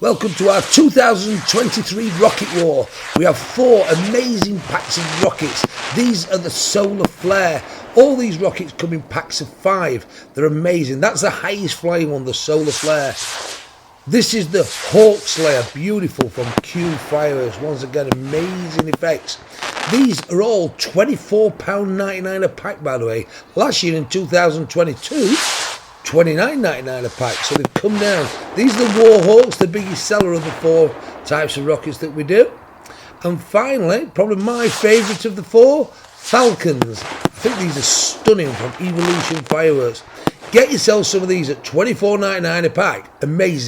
Welcome to our 2023 Rocket War. We have 4 amazing packs of rockets. These are the Solar Flare. All these rockets come in packs of 5. They're amazing. That's the highest flying one, the Solar Flare. This is the Hawk Slayer, beautiful, from Fireworks. Once again, amazing effects. These are all £24.99 a pack, by the way. Last year in 2022, $29.99 a pack, so they've come down. These are the Warhawks, the biggest seller of the 4 types of rockets that we do. And finally, probably my favourite of the 4, Falcons. I think these are stunning, from Evolution Fireworks. Get yourself some of these at $24.99 a pack. Amazing.